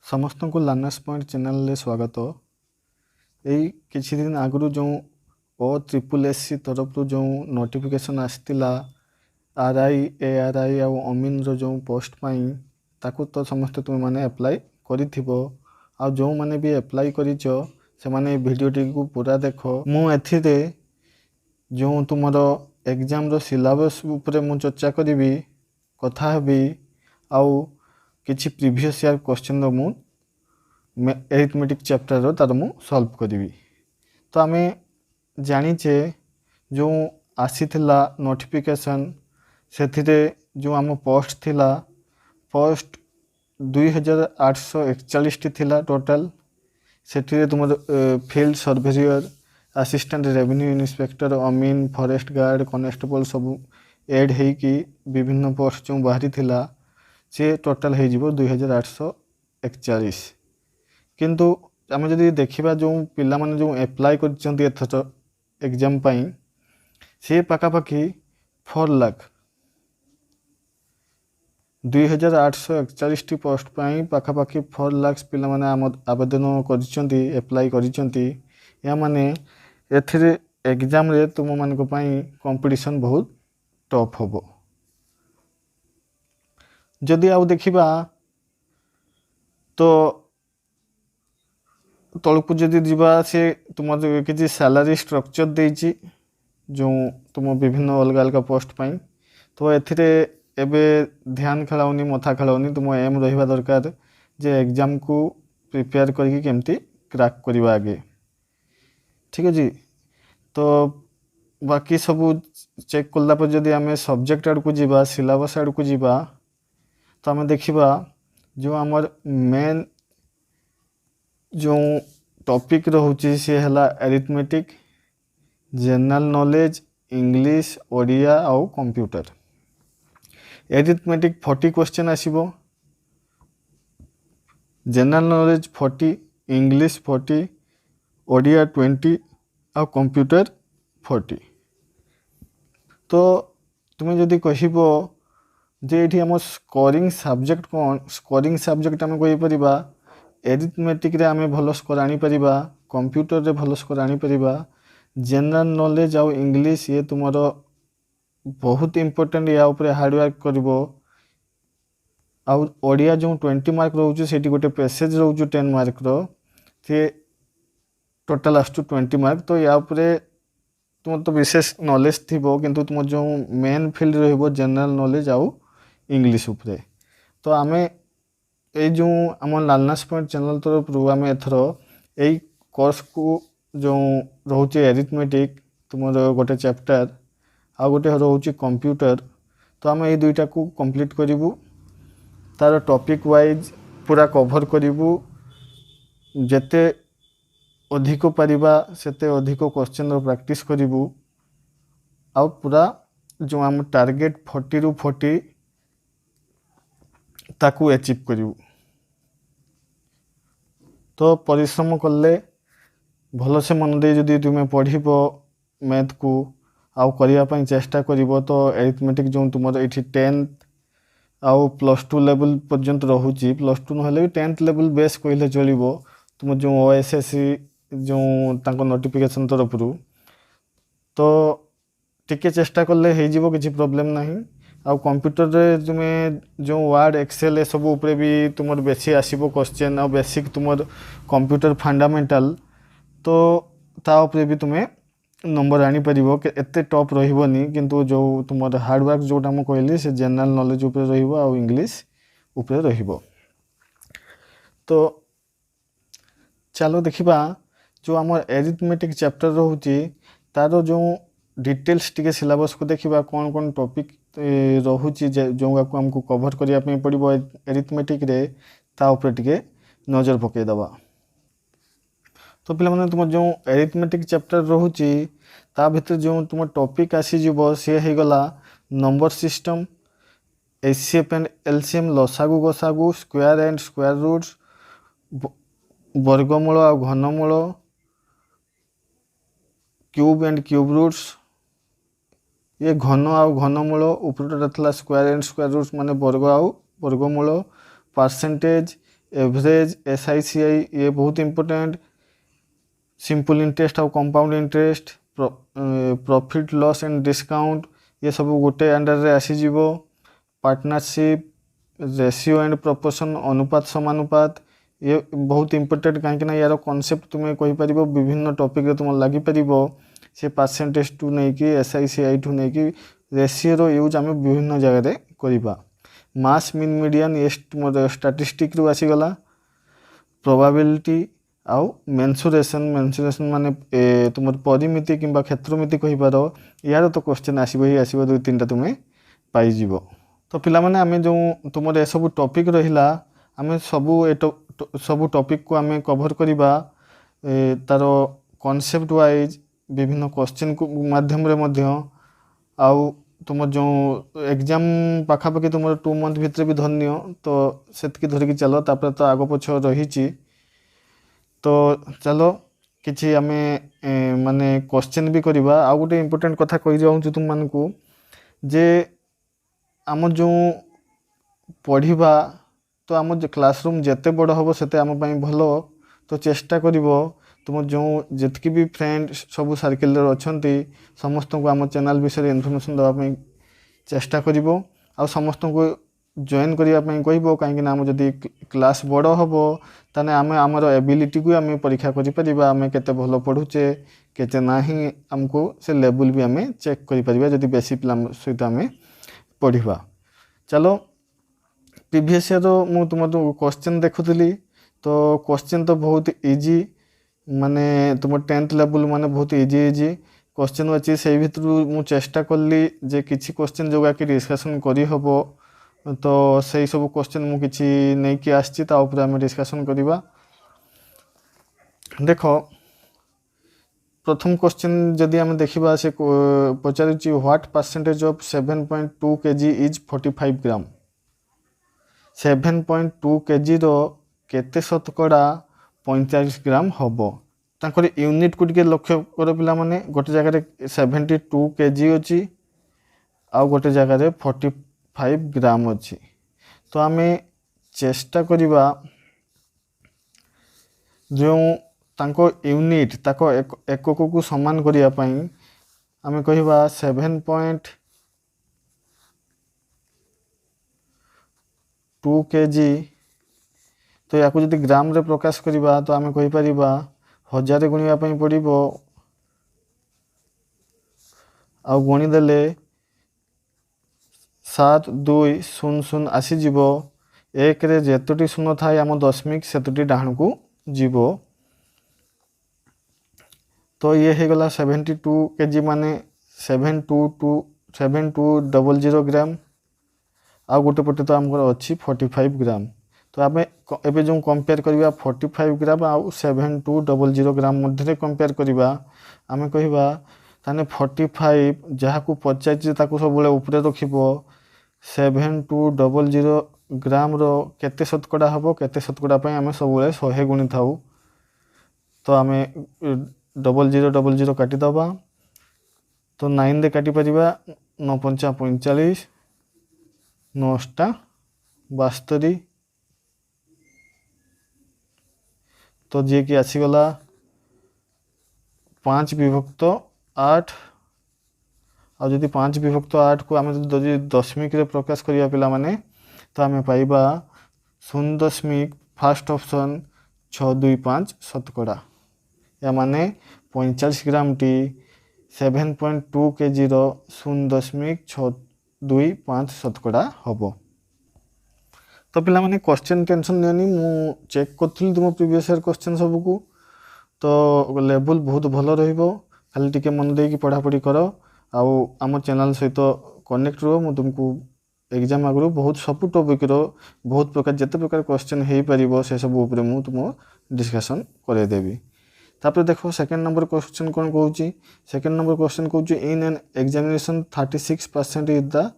समस्त को learners point channel स्वागत। यही किछि दिन आगु जो OSSC तरफ जो नोटिफिकेशन आसला RI ARI आ अमीन जो पोस्ट पाई ताकू तो समस्त तुम मैंने अप्लाई करिथिबो आ जो मैंने भी अप्लाई करिचो से माने वीडियोटी को पूरा देख। मु एथिरे जो तुमर एग्जाम रो सिलेबस उपरे मु चर्चा करी कथा हेबी आउ किछि प्रीवियस ईयर क्वेश्चन रो मु एरिथमेटिक चैप्टर रो तार मु सॉल्व करी। तो आमे जानिचे जो आसीथिला नोटिफिकेशन सेथिरे जो आम पोस्ट थिला पोस्ट 2841 टी थिला टोटल। सेथिरे तुम field surveyor assistant revenue inspector अमीन फॉरेस्ट गार्ड कॉन्स्टेबल सब एड हेकी विभिन्न पोस्ट जो बाहरी थिला से टोटल हो जिवो 2841। किंतु आम जदि देखा जो पिला माने जो एप्लाय करछन्ती एथर एग्जाम पाई से पाखापाखि 4 लाख 2841 टी पोस्ट पाई पाखापाखि 4 लाख पिला माने आवेदन करछन्ती एप्लाय करछन्ती। या माने एथिरे एग्जाम रे तुम मानको पाई कंपटीशन बहुत टफ होबो। जदि आउ देखिबा तो तलकू जदि जीवा से तुम किसी सैलरी स्ट्रक्चर देछि जो तुम विभिन्न अलग अलग पोस्ट पाई। तो एथिरे एबे ध्यान खेलाउनी मथा खेलाउनी तुम एम रहिबा दरकार जे एग्जाम को प्रिपेयर करके केमती क्रैक करबा आगे। ठीक है जी। तो बाकी सब चेक कला पर जदि आमे सब्जेक्ट आड़ को जीवा सिलेबस आड़ को जीवा तो आमे देखिबा जो आमर मेन जो टॉपिक रोचे सी है arithmetic general knowledge English Odia आउ कंप्यूटर। एरिथमेटिक 40 क्वेश्चन आसीबो जनरल नॉलेज 40 इंग्लिश 40 ओडिया 20 आउ कंप्यूटर 40। तो तुम्हें जदि कहबो जे एठी हम स्कोरिंग सब्जेक्ट कौन स्कोरिंग सब्जेक्ट आम कहीपरिबा एरिथमेटिक रे आमे भलो स्कोर आनी परिबा कंप्यूटर रे भलो स्कोर आनी परिबा जनरल नॉलेज आउ इंग्लिश ये तुमरो बहुत इंपोर्टेंट या ऊपर हार्ड वर्क करिवो। आउ ओडिया जो 20 मार्क रहउछु सेठी गोटे पैसेज रहउछु 10 मार्क रो से टोटल आसु 20 मार्क। तो या ऊपर तुम तो विशेष नॉलेज थिबो किंतु तुम जो मेन फील्ड रहइबो जनरल नॉलेज आउ इंग्लिश ऊपर। तो आमे ए जो आम लर्नर्स पॉइंट चैनल तरफ आम एथर यही कोर्स को जो रोचे एरिथमेटिक तुम गोटे चैप्टर आ गोटे रोचे कंप्यूटर। तो आम ये दुईटा को कंप्लीट करूँ तार टॉपिक वाइज पूरा कवर करूँ जेते अधिक पारिबा सेते अधिक क्वेश्चन रो प्रैक्टिस करूँ आ पूरा जो आम टारगेट 40 रु 40 ताकू अचीव करूँ। तो परिश्रम कले भल से मन दे जदि तुम्हें पढ़िब मैथ को आउ करने चेष्टा करिवो तो एरिथमेटिक जो तुम ये 10th आउ +2 लेवल पर्यंत रोचे +2 ना भी 10th लेवल बेस कहले चलो तुम जो OSSC जो तांको नोटिफिकेशन तरफ तो टिके चेष्टा कले हो किसी प्रॉब्लम नहीं। आउ कंप्यूटर रे तुम्हें जो वर्ड एक्सेल ए सब उपरे भी तुम बेसी आसीबो क्वेश्चन आ बेसिक तुम कंप्यूटर फंडामेंटल तो ता उपरे भी तुम्हें नंबर आनी परिबो कि एते टॉप रहिबोनी किंतु जो तुम हार्ड वर्क जोटा हम कहली से जनरल नॉलेज उपरे रहिबो आ इंग्लिश उपरे रहिबो। तो चलो देखिबा जो आम एरिथमेटिक चैप्टर रोचे तार जो डिटेल्स टिके सिलेबस को देखिबा कौन कौन टॉपिक रोचे जो हमको कवर करने पड़ो एरिथमेटिक रे ता ऊपर टिके नजर पकईदबा। तो पिला माने तुम जो एरिथमेटिक चैप्टर रोचे ता भीतर जो तुम टॉपिक आसीजिवो सी हो गला number system HCF and LCM लसागु गसागु स्क्वायर एंड स्क्वायर रूट्स वर्गमूल आ घनमूल क्यूब एंड क्यूब रूट्स ये घन आउ घनमूल ऊपर था स्क्वायर एंड स्क्वायर रूट्स माने वर्ग आउ वर्गमूल परसेंटेज एवरेज SICI ये बहुत इंपोर्टेंट, सिंपल इंटरेस्ट और compound interest, profit loss and discount ये सब गोटे अंडर रे आसीजिव। पार्टनरशिप, रेशियो एंड प्रोपोर्शन अनुपात समानुपात ये बहुत इंपोर्टेंट कहीं यार कॉन्सेप्ट तुम्हें कहि परिबो विभिन्न टॉपिक रे तुम लागि परिबो से परसेंटेज टू नहीं कि SICI टू नहीं कि रेशियो रो यूज आम विभिन्न जगह रे करिबा। मास मीन मीडियन ये स्टैटिस्टिक रु आसी गला। प्रोबेबिलिटी आउ मेंसुरेशन माने तुम परिमिति किंबा क्षेत्रमिति कहि पारो यार तो क्वेश्चन आसीबो ही आसीबो 2-3टा तुम्हें पाई जिवो। तो पिला माने आमे जो तुम ए सब टॉपिक रहिला आमे सबू टॉपिक को आमे कवर करिबा तार कॉन्सेप्ट वाइज विभिन्न क्वेश्चन को माध्यम रे मध्य आउ तुम जो एग्जाम पाखापाखि तुम 2 मंथ भितर भी धन्य तो सेतकी धरिकी चलो तापर तो आगो पछ रही। तो चलो किछि आमे माने क्वेश्चन भी करिबा। आ गोटे इंपोर्टेंट कथा कहि जाऊँ तुम मानकू जे आम जो पढ़िबा तो आम जो क्लासरूम जेते बड़ हम सेते आम पाई भलो। तो चेष्टा करिवो तुम जो जितकी भी फ्रेंड सब सर्किल अच्छी समस्त को आम चैनल विषय इनफॉरमेशन देवाई चेष्टा करिवो आ समस्त को जॉइन करने कहबो कहीं आम जदि क्लास बड़ हम ताने आम आमर एबिलिटी को आम परीक्षा करें आम केते भल पढ़ुचे केते नाही आमको से लेवल भी आम चेक करें जदि बेसी पिला सहित आम पढ़ा। चलो प्रीवियस ईयर मु तुम क्वेश्चन देखुली तो क्वेश्चन तो बहुत इजी माने तुम 10th लेवल माने बहुत इजी क्वेश्चन अच्छी से भर मु चेष्टा कली जे किसी क्वेश्चन जोगा कि डिस्कशन करी हबो तो सही सब क्वेश्चन मु किछि नहीं कि आछि ता ऊपर हम डिस्कशन करिबा। देखो प्रथम क्वेश्चन जदि हम देखिबा से पचारुछि what percentage of 7.2 kg is 45 gram. 7.2 kg रो केते शतकड़ा 45 ग्राम हबो। तांकर यूनिट को टिके लक्ष्य कर पिला माने गोटे जगह रे 72 kg अछि आ गोटे जगह रे 45 ग्राम अछि। तो आमे चेष्टा करिबा जो तांको यूनिट ताको एकक को समान करिया पई आमे कहिबा 7.2 kg। तो या जदि ग्राम रे प्रकाश करिबा तो आमे कहि परिबा 1000 गुणिया पई पड़िबो आ गुणी देले 7200 आसी जीवो। एक रे जेतुटी शून्य थाए आम दशमिक सेतुटी डाहन को जीवो। तो ये हो गला 72 kg माने 7200 ग्राम आ गोटे पटे तो आमको अच्छी 45 ग्राम। तो आम एबे जो कंपेयर करबा 45 ग्राम आ 7200 ग्राम मध्य कंपेयर करबा आम कहबा ताने 45 जहाँ को 50 ताको सब बेले ऊपर रखिबो 7200 ग्राम रो केते शतकड़ा हबो केते शतकड़ा पई आम सब बेले 100 गुणी थाउ। तो आम 0000 काटी दबा तो 9 दे काटी परिबा 9 पंचा 45 9 टा 72। तो जे कि आसीगला 5/8 आ जदि 5/8 को आम जदि दशमिक रे प्रकाश करिया पिला माने तो आम पाइबा 0.1 फर्स्ट ऑप्शन 625 शतकड़ा या माने 45 ग्राम टी 7.2 kg रो 0.625 शतकड़ा हबो। तो पिला माने क्वेश्चन टेंशन लेनी मु चेक करथली तुम प्रीवियस ईयर क्वेश्चन सब को तो लेवल बहुत भलो रहिबो। खाली टिके मन देकी पढ़ा पढ़ी करो आउ आम चैनल सहित कनेक्ट रहो। मु तुमको एग्जाम आगु बहुत सब टॉपिक रो बहुत प्रकार जते प्रकार क्वेश्चन हे परिबो से सब ऊपर मु तुम डिस्कशन करे देबी। तापर देखो सेकंड नंबर क्वेश्चन कौन कहूची। सेकंड नंबर क्वेश्चन कहूची in an examination 36% is the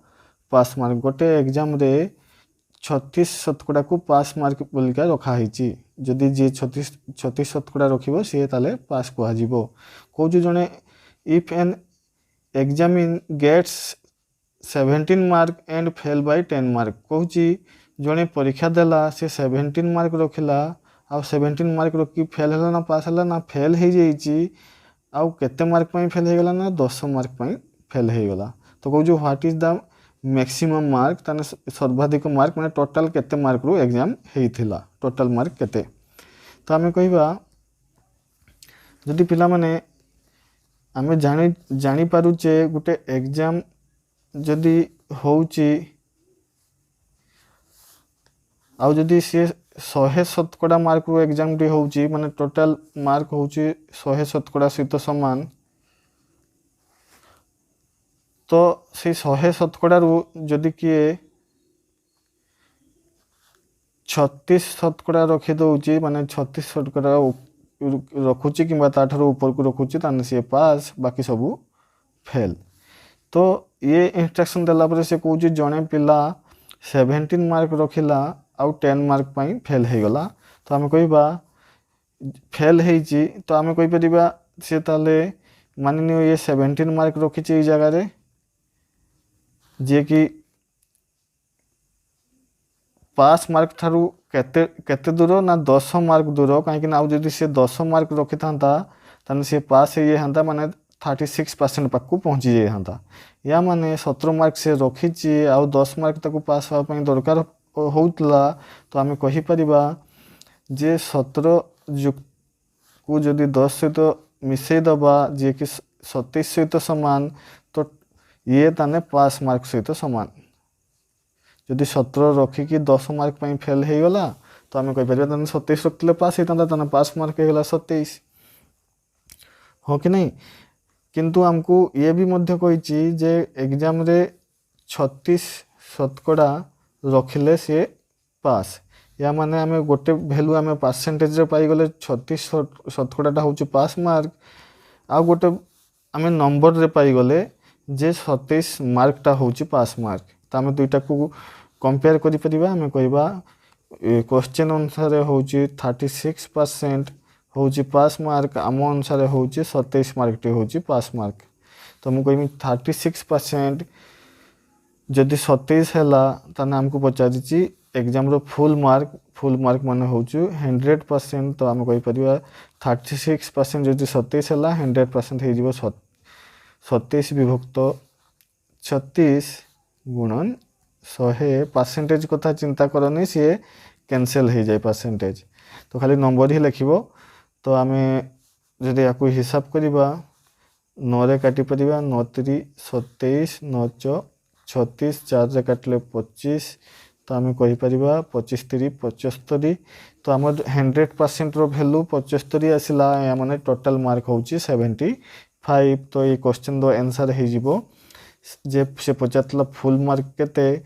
pass mark. गोटे एग्जाम रे 36 शतकड़ा को पास मार्क बोलिका रखा है। जदि जी 36 शतकड़ा रखिबो सी ताले पास कहा जीवो। कहूची जने if an examinee gets 17 mark and fail by 10 mark. कहूची जड़े परीक्षा देला से 17 मार्क रखिला आ 17 मार्क रखी फेल है ना पास है ना फेल हो जाइए आउ केते मार्क पाई फेल हो गला ना 10 मार्क पाई फेल हो गला तो कहूँ what is the maximum mark ताने सर्वाधिक मार्क माने टोटल केते मार्क रू एग्जाम हेइथिला टोटल मार्क केते तो आमे कहबा जदि पिला माने आमे जानी पारुचे गुटे एग्जाम जदि होउची आउ जदि सी 100% मार्क रू एग्जाम टी होउची माने टोटल मार्क होउची 100% सहित समान तो से 100% रू जदि किए 36% रखी दउची माने 36% रखुची कि ताठार ऊपर को रखुची ताने सी पास बाकी सबू फेल तो ये इंस्ट्रक्शन देला पर से कहूँ जड़े पिला 17 मार्क रखिला आउ 10 मार्क पाई फेल हो गला तो आम कहबा फेल होइची तो आम कहि परिबा से ताले मानि नियो ये 17 मार्क रखिची ए जगह रे जे कि पास मार्क थारू केते केते दूर ना 10 मार्क दूर कहीं आउ जदि से 10 मार्क रखि था ताने से पास हो जाता माने 36% पाक पहुँची जाता या माने 17 मार्क से रखी आउ 10 मार्क ताकू पास होगा दरकार होउतला तो आम कहीपर जे 17 को जदि 10 सहित मिसईदबा जे कि 27 सहित सामान तो ये ताने पास मार्क सहित सामान जदि 17 रखिकी 10 मार्क पाई फेल हो गला तो आम कहीपर 27 रखते पास होता पास मार्क होगा 27 हाँ कि नहीं किंतु आमको ये भी मध्य कही जे एग्जाम रे 36% रखिले से पास या माने आम गोटे भैल्यू आम परसेंटेज रे पाई गले 36% हूँ पास मार्क आ गोटे आम नंबर रे पाई गले जे 27 मार्कटा हूँ पास मार्क तो आम दुईटा को कंपेयर करि परिबा आम कहबा क्वेश्चन अनुसार हूँ 36% हूँ पास मार्क आम अनुसार हूँ 27 मार्क टी हूँ पास मार्क तो मुझे कहमी 36% जदि 27 है ताने आमको पचारि एग्जाम रो फुल मार्क माने हूँ 100% तो आम कहीपर 36% जदि 27 है 100% हो 27 विभक्त 36 गुणन 100 परसेंटेज कथा चिंता करनी सी कैंसल हो जाए परसेंटेज तो खाली नंबर ही लिखिबो तो आम जदि या हिसाब करवा 9 रे काटी परिबा 9 3 27 9 36 4 रे काटले 25 तो आम कहीपर 25 3 75 तो आम 100% रो वैल्यू 75 आसला या माने टोटल मार्क हूँ 75 तो ये क्वेश्चन दो आंसर हो जे से पचारला फुल मार्क केते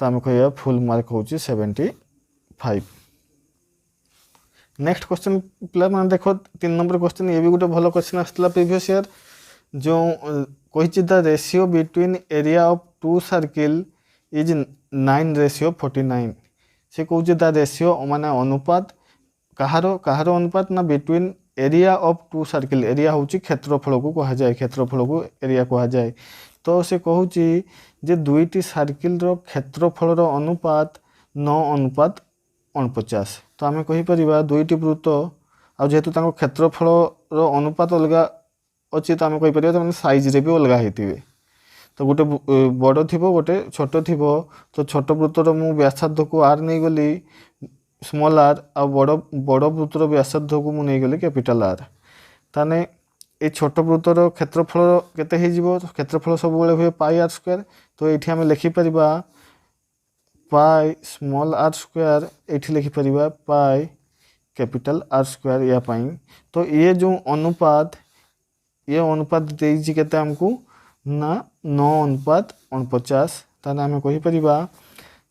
तो आम कह फुल मार्क हूँ 75 नेक्स्ट क्वेश्चन पिला मैंने देखो 3 नंबर क्वेश्चन ये भी गोटे भल क्वेश्चन आसला प्रीवियस ईयर जो कही the ratio between area of 2 circle is 9:49 से कहूँ द रेशियो माने अनुपात कहार अनुपात ना between area of 2 circle area हूँ क्षेत्रफल को कह जाए क्षेत्रफल को एरिया कह जाए तो से कहूँ जे दुईटी सर्किल क्षेत्रफल अनुपात 9:49 तो आम कहीपर दुईटी वृत्त आ जेहेतु क्षेत्रफल अनुपात अलग अच्छी तो आम कहीपर साइज रे भी अलग होते तो गोटे बड़ थी गोटे छोट थी तो छोट वृत्तर मु व्यासार्ध को आर नहीं गली स्मॉल आर आ बड़ वृत्तर व्यासार्ध को मुझे गली कैपिटल आर ताने ये छोट वृत्तर क्षेत्रफल केते हो क्षेत्रफल सब हुए पाई आर स्क्वायर तो ये आम लिखिपर पाई स्मॉल आर स्क्वायर ये लिखिपर पाई कैपिटल आर स्क्वायर या पाई तो ये जो अनुपात देती आमको ना 9:49 ताने आम कहीपर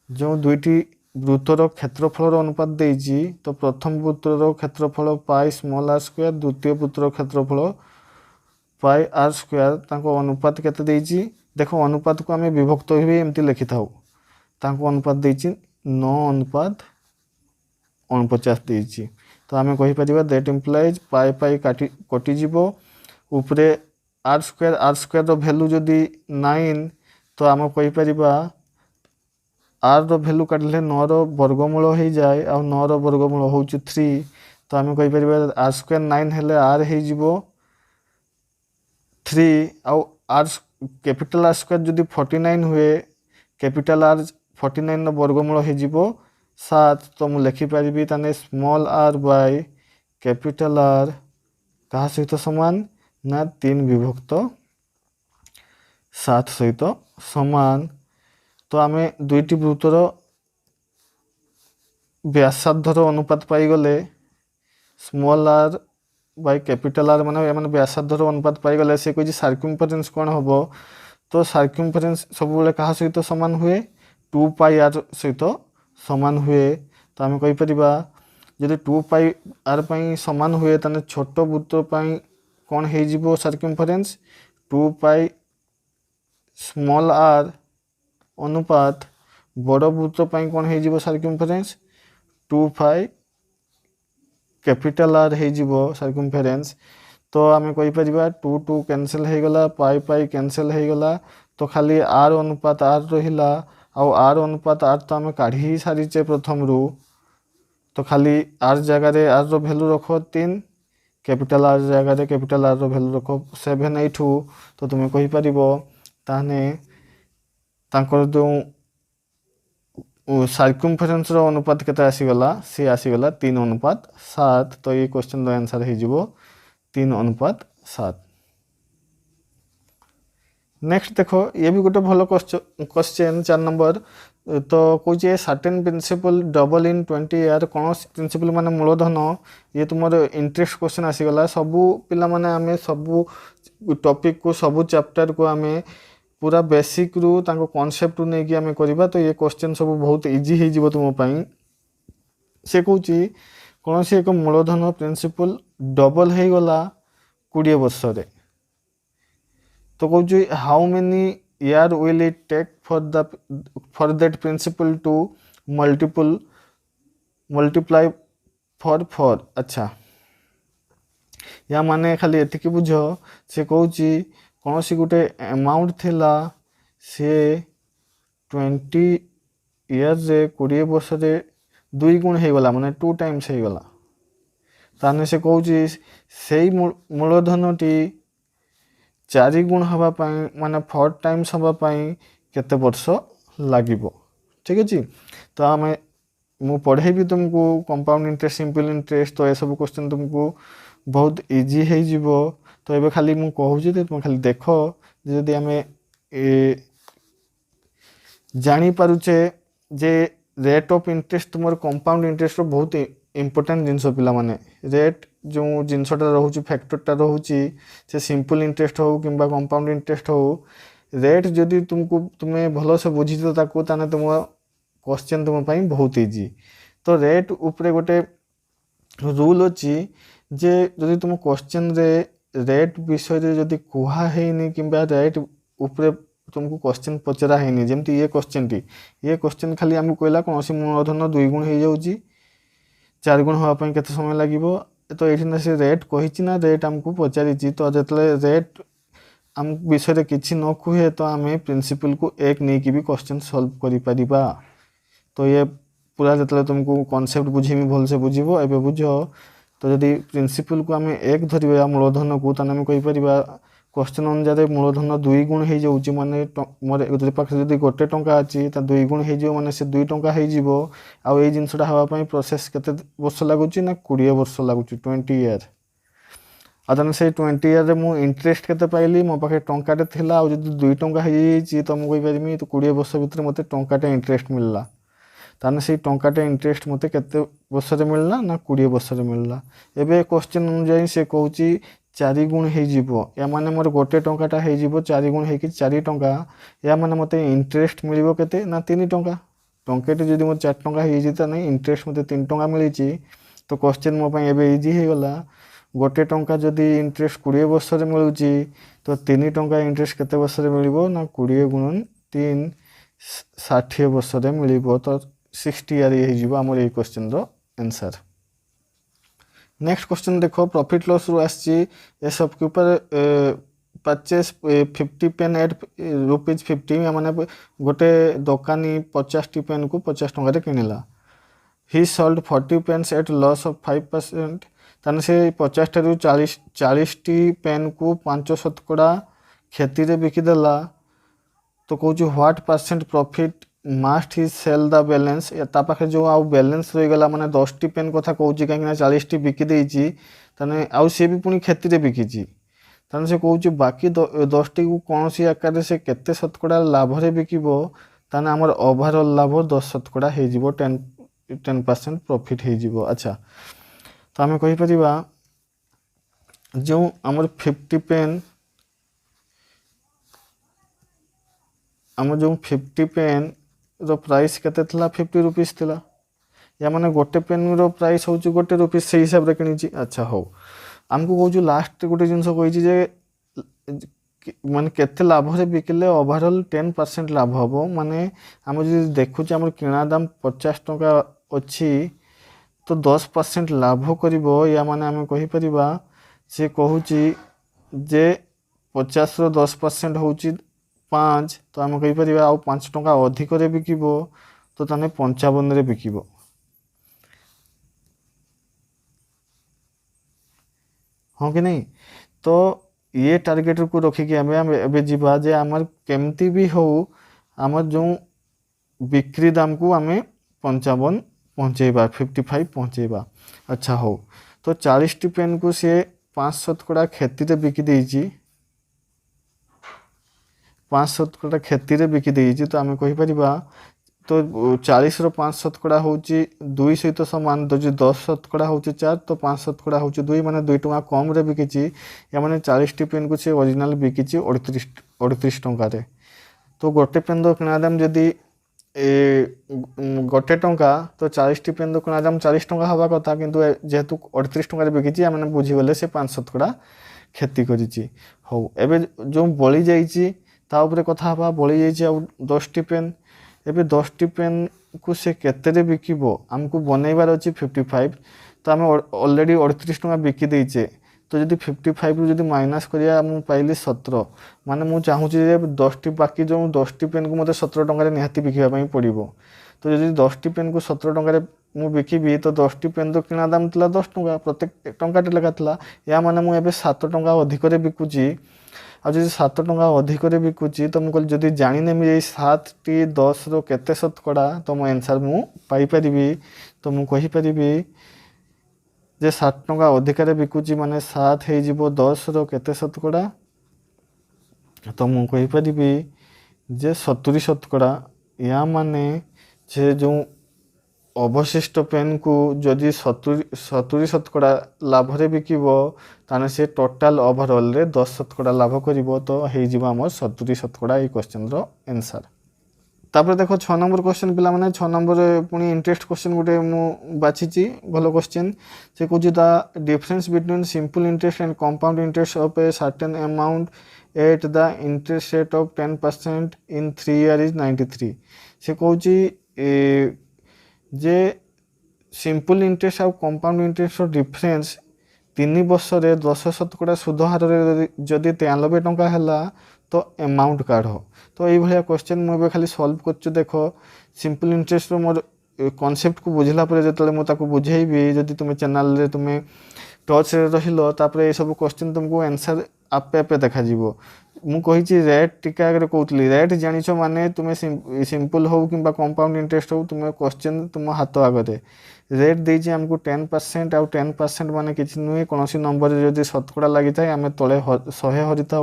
जो दुईटी वृत्तर क्षेत्रफल अनुपात देती तो प्रथम वृत्तर क्षेत्रफल पाई स्मॉल आर स्क्वायर द्वितीय वृत्तर क्षेत्रफल पाई आर स्क्वायर तांको अनुपात केते देती देखो अनुपात को आम विभक्त भी एमती लिखि था तांको अनुपात देती 9:49 देती तो आम कहीपर दैट इम्प्लाइज पाई पाई कटिज उपरे आर स्क्वायर रो वैल्यू जदि 9 तो आम कहीपर आर रो भैल्यू काटिले 9 रो वर्गमूल हो जाए आ 9 रो वर्गमूल होउची 3 तो आम कहि परिबा आर स्क्वायर 9 हेले आर हो जिवो 3 आ आर कैपिटल आर स्क्वायर जदि 49 हुए कैपिटल आर 49 रो वर्गमूल हो जिवो 7 तो मु लिखि परिबी ताने small R by capital R कहा सहित समान ना 3 विभक्त 7 सहित समान। तो आम दुईटी वृत्तर व्यासार्धर अनुपात पाईगले small R by capital R माने व्यासार्धर अनुपात पाईगले से कही सर्कमफरेन्स कौन हम तो सर्कमफरेन्स सब क्या सहित सामान हुए 2 पाई आर सहित सामान हुए। तो आम कहीपर जदि 2 पाई आर सामान हुए तो छोट वृत्त कौन हो सर्कमफरेन्स 2 पाई स्मॉल आर अनुपात बड़ वृत्त कौन हो सर्कमफरेन्स 2 पाई कैपिटल आर हो सर्कमफरेन्स। तो आम कहीपर 2 2 कैनसल हो गला पाई पाई कैनसल हो गला तो खाली आर अनुपात आर रहा आर अनुपात आर तो आम काढ़ी ही सारीचे प्रथम रू तो खाली आर जगार आर रो भैल्यू रख 3 कैपिटल आर जगार कैपिटल आर रो भैल्यू रख 7 8 तो तुम कहीपर ताने तांकर जो सर्कमफरेन्स रो अनुपात केते आसीगला सी आसीगला 3 अनुपात 7 तो ये क्वेश्चन रो आंसर हो जिवो 3 अनुपात 7। नेक्स्ट देखो ये भी गोटे भल क्वेश्चन 4 नंबर तो कौन certain principal double in 20 year कौन प्रिंसिपल माने मूलधन ये तुम इंटरेस्ट क्वेश्चन आसीगला सबू पिला माने आमे सबू टॉपिक को सबू चैप्टर को आमे पूरा बेसिक रु तांको कॉन्सेप्ट रु नहीं कि आमे करिबा तो ये क्वेश्चन सब बहुत इजी हो जिवो तुम पई। से कहूची कौन सी एक मूलधन प्रिंसिपल डबल हो गला 20 वर्ष रे तो कहूँ how many year will it take for that principal to multiply for 4। अच्छा या माने खाली एतिकी बुझ से कहूँ कौन सी गोटे अमाउंट थिला से 20 ईयर रे 20 वर्ष रे 2 गुण हो गला माने 2 टाइम्स हो गला ताने से कहूँ से मूलधनटी 4 गुण हवापाई माने 4 टाइम्स हवापाई केते वर्ष लागिबो ठीक अच्छे। तो आम मु पढ़ेबी तुमको कंपाउंड इंटरेस्ट सिंपल इंटरेस्ट तो ये सब क्वेश्चन तुमको बहुत इजी हो जिवो। तो ये खाली मु कहूँ तुम खाली देख जदि आम जानी पारुचे जे रेट ऑफ इंटरेस्ट तुम कंपाउंड इंटरेस्ट बहुत इम्पोर्टेंट जिनस पिला माने रेट जो जिनसटा रोचे फैक्टरटा रोचे से सिंपल इंटरेस्ट हो कि कंपाउंड इंटरेस्ट हो रेट जदि तुमको तुम्हें भल से बुझी ताको ताने तुम क्वेश्चन तुम पाई बहुत इजी। तो रेट उपरे गोटे रूल अच्छी जे जदि तुम क्वेश्चन रे रेट विषय रे जदि कुहा हैनी कि रेट उपरे तुमको क्वेश्चन पचरा हैनी जमती ये क्वेश्चन खाली आमको कहला कौन सी मूलधन 2 गुण हो जाऊँगी 4 गुण हाँपाई केते समय लगिबो तो ये ना से रेट कही ना रेट आमको पचारि तो जो रेट आम विषय किसी न कहे तो आम प्रिंसिपल को 1 नहीं कि भी क्वेश्चन सॉल्व करि परिबा। तो ये पूरा जो तुमको कॉन्सेप्ट बुझेमी भल से बुझो एबे बुझ तो जदि प्रिंसिपल को आम 1 धरिबा मूलधन को ताने आम कहि परिबा क्वेश्चन अनुसार मूलधन 2 गुण हो जाऊँगी माने मोर पाखे जदि 1 टंका अच्छी 2 गुण हो माने से 2 टंका हो आउ ये जिनसटा हाँपाई प्रोसेस केते वर्ष लगुच ना 20 वर्ष लगुच 20 ईयर आ ताने से 20 ईयर रे मु इंटरेस्ट केते पाइली मो पाखे टंकाटे थिला आ जदि 2 टंका हो जाइए तो मुझे कहीपरि तो 20 वर्ष भितर मते टंकाटे इंटरेस्ट मिलला ताने से टंकाटे इंटरेस्ट मते केते वर्ष रे मिलला ना 20 वर्ष रे मिलला। एबे क्वेश्चन अनुसार से कहूची 4 गुण हो या माने मोर 1 टंकाटा हो 4 गुण हो 4 टंका या माने मते इंटरेस्ट मिलिबो केते ना 3 टंका टंकेटे जदि मोर 4 टंका हो जाता नहीं इंटरेस्ट मते 3 टंका मिली तो क्वेश्चन मो पई एबे इजी हो गला 1 टंका जदि इंटरेस्ट 20 वर्ष रे मिलुची तो 3 टंका इंटरेस्ट केते वर्ष रे मिलिबो ना 20 गुणन 3 60 वर्ष रे मिलिबो तो 60 ईयर हो जिवो हमर ए क्वेश्चन रो आंसर। नेक्स्ट क्वेश्चन देखो प्रॉफिट लॉस रु आसी ए सब के ऊपर परचेस 50 पेन एट ₹50 माने गोटे दोकानी 50 पेन को 50 टंका किणला he sold 40 pens at loss of 5% ताने से 50 ठारू 40 पेन को 5% क्षति रे बिकिदेला तो कौच what percent profit must he sell the balance ता पाखे जो आउ बैलेंस रही गला माने 10 पेन कथा कहूँ कहीं 40 बिकी देइची ताने आउ सी भी पुणी क्षति रे बिकीची ताने से कहूँ बाकी 10 को कौन सी आकार से केते शतकड़ा लाभ रे बिकिबो ताने हमर ओवरऑल लाभ 10% हो जिवो 10% प्रॉफिट हो जिवो। अच्छा तो आम कहि परिबा जो हमर 50 पेन आम जो 50 पेन रो प्राइस केते थला 50 रुपीस थला या माने गोटे पेन रो प्राइस होची गोटे रुपीस से हिसाब रे किनिची। अच्छा हो हमको कहूँ लास्ट गोटे जिनस कही जे माने केते लाभ रे बिकिले ओवरऑल 10% लाभ हबो माने हम जो देखुच हमर किणा दाम 50 टंका अछि तो 10% लाभ करिवो या माने आम कहि परिबा से कहूची जे 50 रो 10% होची 5 तो आम कहि परिबा आ 5 टंका अधिक रे बिकिबो तो ताने 55 रे बिकिबो। हाँ कि नहीं तो ये टार्गेट को रखिकी आम जीवा जे आमर केमती भी हो आमर जो बिक्री दाम को आम 55 पहुँचेबा 55 पहुँचेबा। अच्छा हो तो 40 पेन को सी 5% क्षति रे बिकी देइची 5% क्षति रे बिकी देइची तो आम कहि परिबा तो 40 रो 5% होची 2 सहित समान तो जो 10% होची 4 तो 5% होची 2 माने 2 टंका कम रे बिकिची या माने 40 पेन को से ओरिजिनल बिकिची 38 टंका रे तो गोटे पेन दो किना दाम जदी गोटे टंका तो 40 पेन दो किना दाम 40 टंका हवा कथा किंतु जेहेतु 38 टंका रे बिकिची माने बुझी गले से 5% क्षति करिची। हो एबे जो बळी जाईची ता ऊपर कथा हवा बळी जाईची आ 10 पेन एबे 10 पेन को से केते बिकिबो हमको बनैबार अछि 55 तो आम ऑलरेडी 38 टंका बिकी देइचे तो जदि 55 रु जदि माइनस करिया मु पाइली 17 माने मु चाहूची जे 10 बाकी जो 10 पेन को मते 17 टंका रे निहाती बिकिबा पई पड़िबो तो जदि 10 पेन को 17 टंका रे मु बिकिबी तो 10 पेन तो किना दाम तला 10 टंका प्रत्येक टंका टे लगा तला या माने मु एबे 7 टंका अधिक रे बिकुची आ जदि 7 टंका अधिक रे बिकुची तो मुझे जदि जानी नेमी 7 टी 10 रो केते शतकड़ा तो मो आंसर मु पाई परिबी तो मु कहि परिबी जे 7 टंका अधिक रे बिकुची माने 7 हे जिवो 10 रो केते शतकड़ा तो मु कहि परिबी जे 70 शतकड़ा या माने जे जो अवशिष्ट पेन को जदि 70 शतकड़ा लाभ रे बिकिबो ताने से टोटल ओवरऑल रे 10 शतकड़ा लाभ करिवो तो हे जिवो हमर 70 शतकड़ा ए क्वेश्चन रो आंसर। तापर देखो 6 नंबर क्वेश्चन पिला माने 6 नंबर पुनी इंटरेस्ट क्वेश्चन गुटे मु बाछिची भलो क्वेश्चन से कहूँ the difference between simple interest and compound interest of a certain amount at the interest rate of 10% in 3 year is 93 से कहूँ जे सिंपल इंटरेस्ट और कंपाउंड इंटरेस्ट डिफरेंस 3 वर्ष रे 10 शतकड़ा सुध हार जदि 93 टंका है तो अमाउंट काढ़ तो ये भाया क्वेश्चन मुझे खाली सॉल्व कर देख सिंपल इंटरेस्ट मोर कॉन्सेप्ट को बुझला पर जो मुझे बुझेबी जदि तुम चैनल रे तुम टच रहिलो तापरे ये सब क्वेश्चन तुमको आंसर आपे आपे देखा जीवो मु कही रेट टिका आगे कहती रेट जानिछ माने तुम्हें सिंपल हो कि कंपाउंड इंटरेस्ट हो तुम्हें क्वेश्चन तुम हाथ आगे रेट देजी हमको 10% आउ 10% माने किसी नुहे कौन नंबर जदि शतकड़ा लगी था आम तले 100 हरी था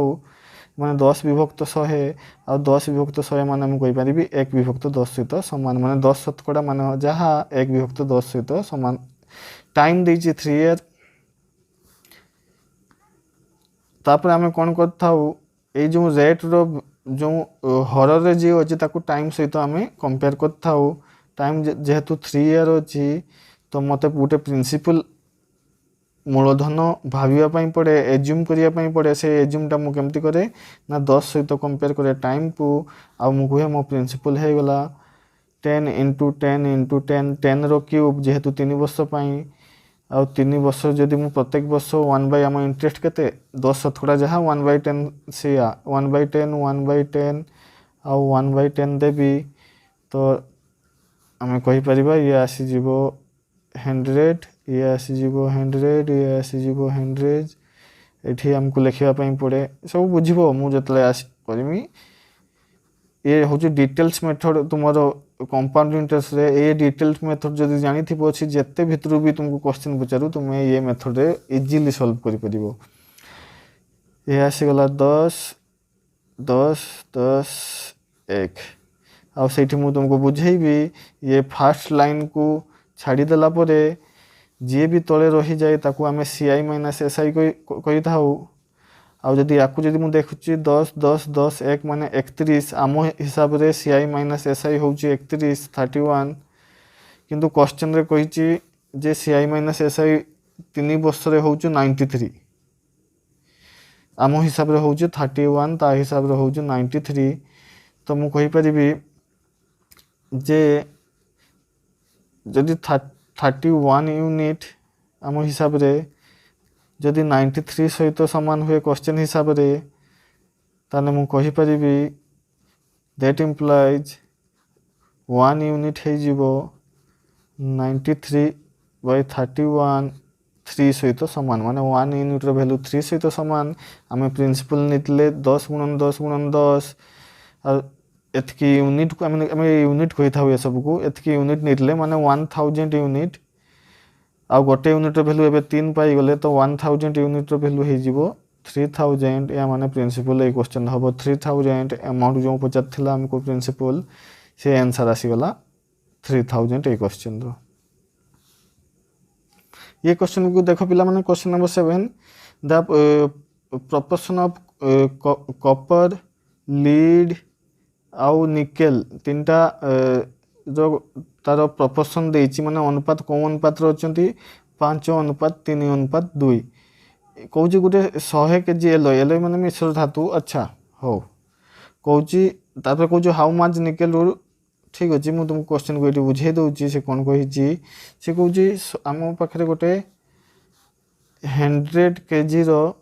माने 10 विभक्त 100 आ 10 विभक्त 100 माने हम कहि परिबी 1 विभक्त 10 सहित समान माने 10 शतकड़ा माने जहाँ 1 विभक्त 10 सहित समान टाइम देजी 3 ईयर तापर आम कौन कर ये जो रेट रो जो हर रे जी अच्छी टाइम सहित आम कंपेयर कर टाइम जेहेतु 3 ईयर अच्छी तो मत गोटे प्रिंसिपल मूलधन भाविया पड़े एज्यूम करने पड़े से एज्यूमटा मुझे केमती करे ना 10 सहित कंपेयर करे टाइम को आ मुझे मो प्रिंसिपल हो गला 10 × 10 × 10 10 रो क्यूब जेहेतु 3 वर्ष ଆଉ 3 ବର୍ଷ ଯଦି ମୁଁ ପ୍ରତ୍ୟେକ ବର୍ଷ 1/, ଆମ ଇଣ୍ଟରେଷ୍ଟ କେତେ 10 ଶତକଡ଼ା ଯାହା 1/10 ସେଇଆ 1/10 1/10 ଆଉ 1/10 ଦେବି ତ ଆମେ କହିପାରିବା ଇଏ ଆସିଯିବ 100, ଇଏ ଆସିଯିବ 100, ଇଏ ଆସିଯିବ 100। ଏଠି ଆମକୁ ଲେଖିବା ପାଇଁ ପଡ଼େ, ସବୁ ବୁଝିବ ମୁଁ ଯେତେବେଳେ କରିମି। ये हूँ डिटेल्स मेथड तुमर कंपाउंड इंटरेस्ट ये डिटेल्स मेथड जब जानी अच्छी जिते भितर भी तुमको क्वेश्चन पचारू तुम्हें ये मेथड रे इजीली सॉल्व कर पारिबो। ये आसीगला 10 10 10 1 आउ सेठी मु तुमको बुझेबी ये फास्ट लाइन को छाड़ीदेला परे जी भी तले रही जाए ताकू आमे CI माइनस SI कही था। आउ जदि याकू जदि मु देखुची 10 10 10 1 माने 31 आम हिसाब रे CI माइनस SI होउची 31 31 किंतु क्वेश्चन रे कहिची जे CI माइनस SI 3 वर्ष रे होउची 93 आम हिसाब रे होउची 31 ता हिसाब रे होउची 93। तो मु कहि परिबी जे जदि 31 यूनिट आम हिसाब रे जदि 93 सहित समान हुए क्वेश्चन हिसाब रे ताने मु कहि परिबी दैट इम्प्लाइज 1 यूनिट है जीवो 93/31 3 सहित समान माने 1 यूनिट रो वैल्यू 3 सहित समान। आमे प्रिंसिपल नितले 10 × 10 × 10 और एतकी यूनिट को आमे यूनिट कहि थाउ ए सब को एतकी यूनिट नितले माने 1000 यूनिट आउ गोटे यूनिट वैल्यू एबे 3 पाई गले तो 1000 यूनिट वैल्यू हो जीवो 3000 या माने प्रिंसिपल ए क्वेश्चन हबो 3000 अमाउंट जो पचार थिला हमको प्रिंसिपल से आंसर आसी गला 3000 ए क्वेश्चन रो। ये क्वेश्चन को देखो पिला माने question number 7 the proportion of copper lead आउ निकेल तीनटा जो तार प्रोपोर्शन देछि माने अनुपात को अनुपात रो अछंती 5:3:2 कहूँ गोटे 100 kg एलोय माने मिश्र धातु। अच्छा हो कहूँ तापर कहूँ हाउ मच निकेल ठीक अच्छे मुझे तुमको क्वेश्चन को ये बुझे दूसरी से कौन कही से कहूँ आम पाखे गोटे 100 kg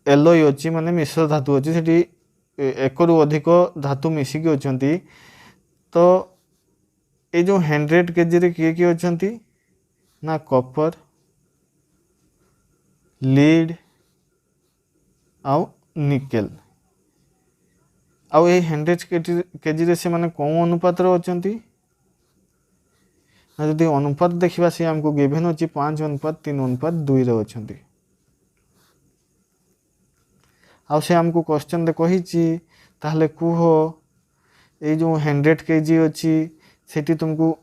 एलोय अच्छी माने मिश्र धातु अच्छी से 1 ରୁ अधिक धातु मिसिकी अच्छा तो ये जो 100 kg रे किए किए अच्छा ना कॉपर लीड आउ निकेल आउ ये 100 kg रे से माने कौन अनुपात रो अछंती ना जदि अनुपात देखिबा से हमको गिवन अछि 5:3:2 रे अछंती। आउ से हमको क्वेश्चन दे कहिछि ताहले कुहो ये जो 100 kg अच्छी सेठी तुमको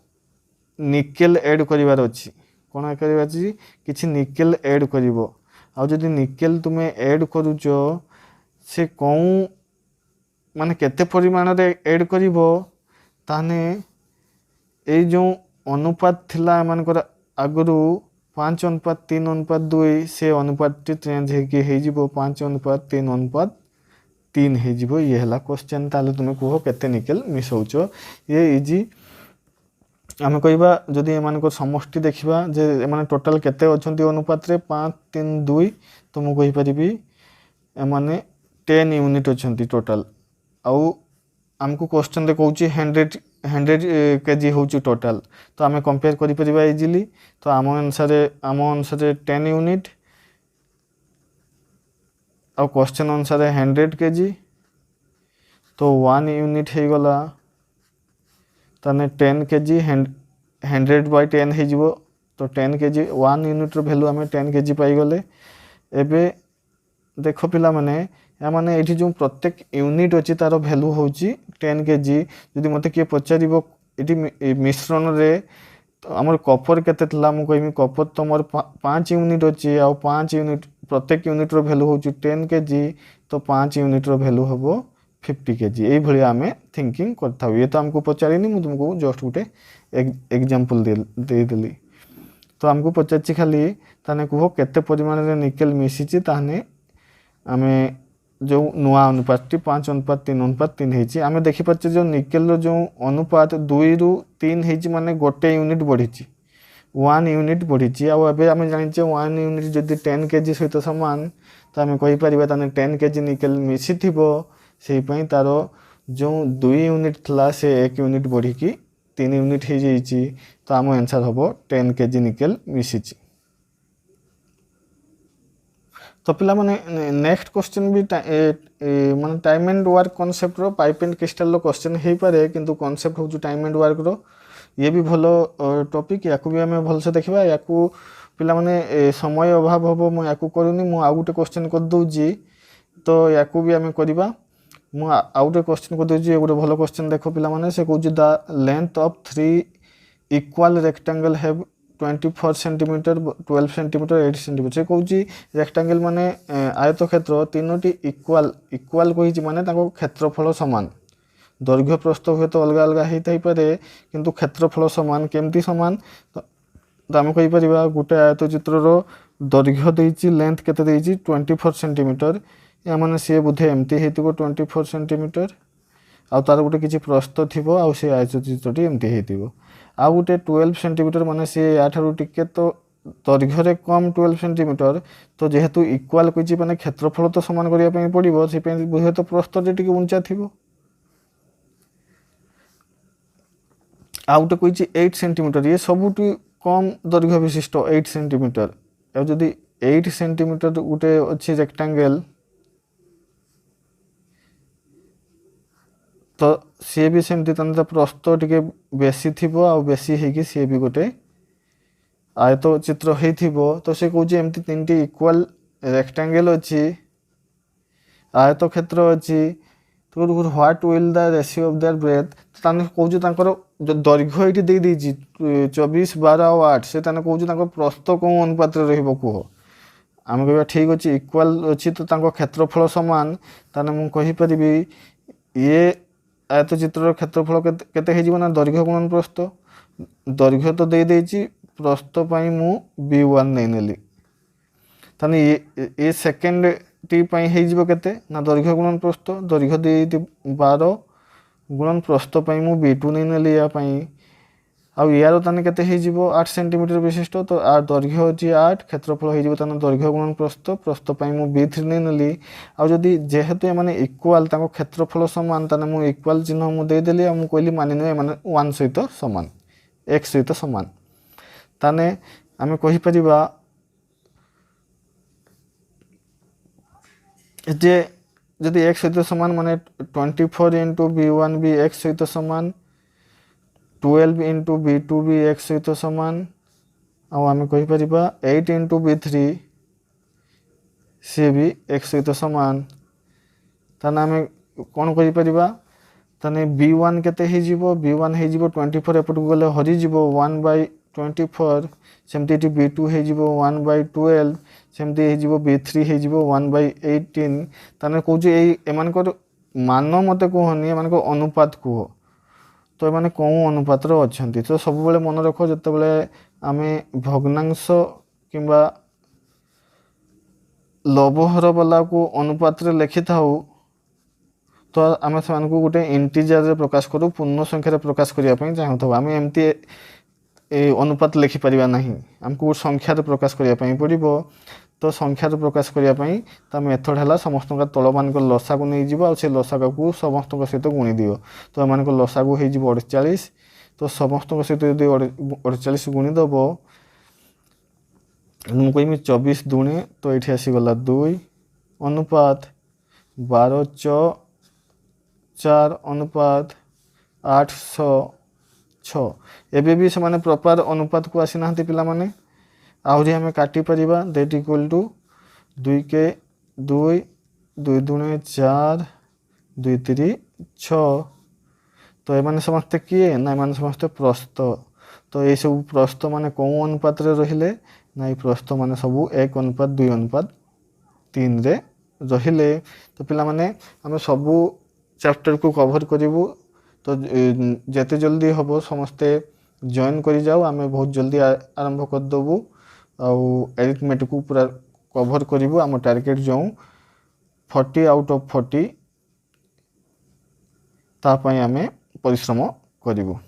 निकेल ऐड करिवार अछि कोन करिवार अछि किछि निकेल ऐड करिवो आउ जदि निकेल तुमे ऐड करूचो से कौन माने केते परिमाण रे ऐड करिवो ताने ए जो अनुपात थिला मानकर आगरु 5:3:2 से अनुपात चेंज हे कि हे जीवो 5:3:3 हे जीवो। ये हला क्वेश्चन ताले तुमे कहो केते निकेल मिसौचो ये इजी आमे कहबा जदि ए मानकर समष्टि देखिबा जे ए माने टोटल केते अछंती अनुपात रे 5:3:2 तो मु कहि परिबी ए माने 10 यूनिट अछंती टोटल आउ हमको क्वेश्चन दे कहउची 100 kg होउची टोटल तो आमे कंपेयर करि परिबा इजीली। तो आम अनुसार 10 यूनिट और क्वेश्चन अनुसार 100 kg तो 1 यूनिट हे गला ताने 10 kg 100/10 हे जीवो तो 10 kg 1 यूनिट रो वैल्यू आमे 10 kg पाई गले। एबे देखो पिला माने या माने एठी जो प्रत्येक यूनिट अछि तार वैल्यू होउची 10 kg जदि मते के पचारिबो एठी मिश्रण रे तो हमर कॉपर केते तला मु कहिमी कॉपर तो मोर 5 यूनिट अछि आ 5 यूनिट प्रत्येक यूनिट रो वैल्यू होउची 10 kg तो 5 यूनिट रो वैल्यू हबो 50 kg एई भली आमे थिंकिंग करथाउ। ये तो हमको पचारिनी मु तुमको जस्ट गुटे एग्जांपल दे देली तो हमको पचारछि खाली ताने कहो केते परिमाण रे निकेल मिसिछि ताने आमे जो नुआ अनुपात 5:3:3 हेछि आमे देखि पाछे जो निकेल रो जो अनुपात 2 ରୁ 3 हेछि माने गोटे यूनिट बढ़िछि 1 यूनिट बढ़ी आम जाने 1 यूनिट जदि 10 kg सहित सामान तो आम कहीपर 10 kg निकेल मिसी से तार जो 2 यूनिट थला से 1 यूनिट बढ़ी 3 यूनिट हो जाइए तो आम आंसर हम 10 kg निकेल मिसी। तो पिला माने नेक्स्ट क्वेश्चन भी माने टाइम एंड वर्क कॉन्सेप्ट रो पाइप एंड क्रिस्टल रो क्वेश्चन हे पारे किंतु कॉन्सेप्ट हो टाइम एंड वर्क रो ये भी भलो टॉपिक या भी आम भलसे देखा या पिला माने समय अभाव हम मुझे करूनी मु आउ गोटे क्वेश्चन कर दूजी तो या भी आम करवा मु आउ गोटे क्वेश्चन कर दूजी गोटे भल क्वेश्चन देख पिला माने से कहूँ the length of 3 equal rectangle have 24 centimetre 12 centimetre 8 centimetre से कहूँ रेक्टेंगल माने आयत क्षेत्र 3टी इक्वाल कही माने क्षेत्रफल सामान दैर्घ्य प्रस्थ हुए तो अलग अलग होता ही पारे किंतु क्षेत्रफल सामान केमती सामान तो आम कहीपर गोटे आयत चित्र दैर्घ्य देती लेंथ केते 24 सेंटीमीटर या माने सी बोधे एमती हो 24 सेंटीमीटर आ तार गोटे किसी प्रस्थ थी आ से आयत चित्रटी एमती हो आ गोटे 12 सेंटीमीटर माने सी या टिके तो दैर्घ्य कम 12 सेंटीमीटर तो जेहेतु इक्वाल कही माने क्षेत्रफल तो सामान करने पड़ो से बोधे तो प्रस्थ टी उंचा थी आ गोटे कही 8 सेंटीमीटर ये सबुठ कम दैर्घ्य विशिष्ट 8 सेंटीमीटर और जदि 8 सेंटीमीटर गोटे अच्छी रेक्टेंगल तो सी भी सेमती प्रस्थ टिके बेसी थी बेसी होगी सी भी गोटे आयत चित्र हो तो से कौन एमती 3टी इक्वाल रेक्टेंगल अच्छी आयत क्षेत्र अच्छी तो what will the ratio of their breadth कौन जो दैर्घ्य ये देदी 24 12 और 8 से कौन प्रस्थ कौन अनुपात रह आम कह ठीक अच्छे इक्वाल अच्छी तो क्षेत्रफल सामान ताने मुझे कहीपर ये आयत चित्र क्षेत्रफल केते ना दैर्घ्य गुणन प्रस्थ दैर्घ्य तो देदी प्रस्थ मु B1 नहीं नेली ताने ये सेकेंड टी हो केते ना दैर्घ्य गुणन प्रस्थ दैर्घ्य दे 12 गुणन प्रस्थ मु B2 नहीं नेली या आउ यार ताने केते 8 सेंटीमीटर विशिष्ट तो आ दैर्घ्य अच्छी 8 क्षेत्रफल हो दैर्घ्य गुणन प्रस्थ मु B3 नहीं नेली आउ जदि जेहेतु माने इक्वाल क्षेत्रफल सामान ताने मु इक्वाल चिन्ह मु देदेली आ मु कहली मानि ने माने 1 सहित सामान x सहित सामान ताने आमे कहि परिबा जे जदि x सहित सामान माने 24 इंटू B1 भी x सहित सामान 12 इंटू B2 भी x सहित सामान आम कहीपर 8 इंटू B3 सी भी x सहित सामान ताने आम कौन कहीपर ताने B1 केते B1 हो 24 एपट को गले हरीज 1/24 सेमती B2 हो 1/12 सेमती B3 हो 1/18 ताने कौच एमान मान मत कहनी एमान अनुपात कह तो ये कौ अनुपात अच्छा तो सब बेले मन रख जो आम भग्नांश किंबा लवहर वाला को अनुपात लिखि था तो आम से गोटे इंटीजर प्रकाश करूँ पूर्ण संख्यार प्रकाश करने चाहूँ आम एमती अनुपात लिखिपर ना आमको संख्यार प्रकाश करने पड़ो तो संख्यार प्रकाश करने तो मेथड है समस्त तल मान लसा को नहीं जीव से लसा को समस्त सहित गुणी दियो तो एम लसा को हो 48 तो समस्त सहित जो 48 गुणी दब मुझे कहमी 24 दुणे तो ये आसीगला 2 अनुपात 12/4 अनुपात 8/6 एबे भी से माने प्रॉपर अनुपात को आसी ना पिला माने आहरी आम काटी परिबा दैट इक्वल टू 2 के 2 2 दुणे 4 2 3 6 तो ये समस्ते किए ना ये समस्ते प्रस्थ तो ये सब प्रस्थ माने कौ अनुपात रहिले ना ये प्रस्थ माने सब 1 अनुपात 2 अनुपात 3 रे रहिले तो पिला माने आम सबू चैप्टर को कवर करूँ तो जिते जल्दी हम समस्ते जॉइन कर जाओ आम बहुत जल्दी आरंभ करदेबू आउ एरिथमेटिक को पूरा कवर करूँ आम टार्गेट जो 40 आउट ऑफ 40 तापाई आम परिश्रम करूँ।